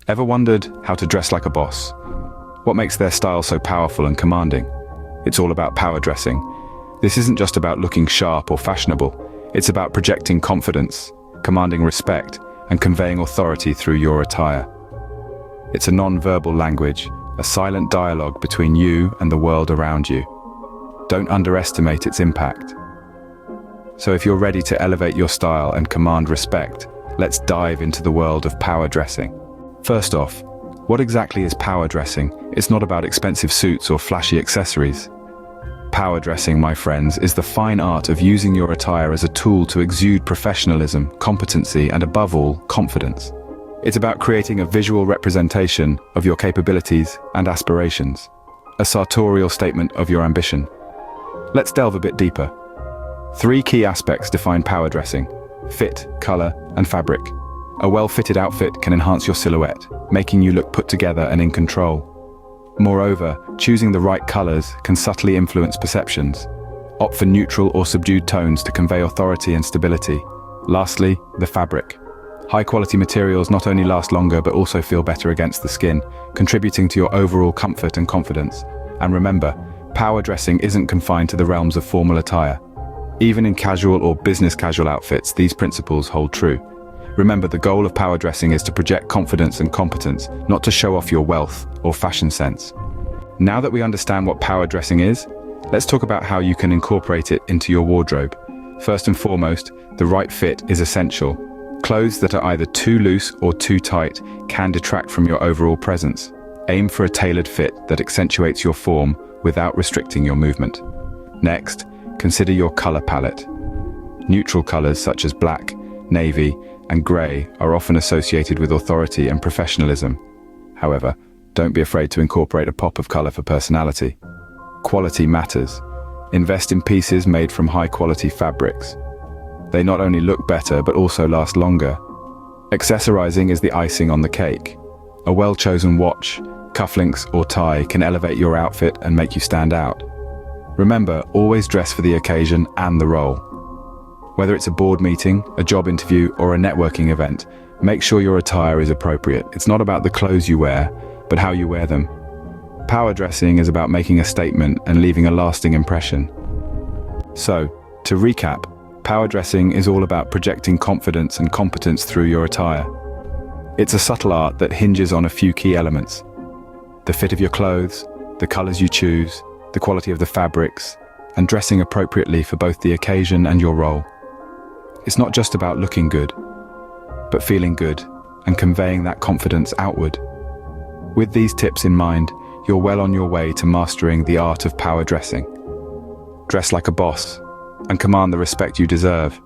Ever wondered how to dress like a boss? What makes their style so powerful and commanding? It's all about power dressing. This isn't just about looking sharp or fashionable. It's about projecting confidence, commanding respect, and conveying authority through your attire. It's a non-verbal language, a silent dialogue between you and the world around you. Don't underestimate its impact. So if you're ready to elevate your style and command respect, let's dive into the world of power dressing. First off, what exactly is power dressing? It's not about expensive suits or flashy accessories. Power dressing, my friends, is the fine art of using your attire as a tool to exude professionalism, competency, and above all, confidence. It's about creating a visual representation of your capabilities and aspirations, a sartorial statement of your ambition. Let's delve a bit deeper. 3 key aspects define power dressing: fit, color, and fabric. A well-fitted outfit can enhance your silhouette, making you look put together and in control. Moreover, choosing the right colors can subtly influence perceptions. Opt for neutral or subdued tones to convey authority and stability. Lastly, the fabric. High-quality materials not only last longer but also feel better against the skin, contributing to your overall comfort and confidence. And remember, power dressing isn't confined to the realms of formal attire. Even in casual or business casual outfits, these principles hold true. Remember, the goal of power dressing is to project confidence and competence, not to show off your wealth or fashion sense. Now that we understand what power dressing is, let's talk about how you can incorporate it into your wardrobe. First and foremost, the right fit is essential. Clothes that are either too loose or too tight can detract from your overall presence. Aim for a tailored fit that accentuates your form without restricting your movement. Next, consider your color palette. Neutral colors such as black, navy, and grey are often associated with authority and professionalism. However, don't be afraid to incorporate a pop of colour for personality. Quality matters. Invest in pieces made from high-quality fabrics. They not only look better but also last longer. Accessorizing is the icing on the cake. A well-chosen watch, cufflinks, or tie can elevate your outfit and make you stand out. Remember, always dress for the occasion and the role. Whether it's a board meeting, a job interview, or a networking event, make sure your attire is appropriate. It's not about the clothes you wear, but how you wear them. Power dressing is about making a statement and leaving a lasting impression. So, to recap, power dressing is all about projecting confidence and competence through your attire. It's a subtle art that hinges on a few key elements: the fit of your clothes, the colors you choose, the quality of the fabrics, and dressing appropriately for both the occasion and your role. It's not just about looking good, but feeling good and conveying that confidence outward. With these tips in mind, you're well on your way to mastering the art of power dressing. Dress like a boss and command the respect you deserve.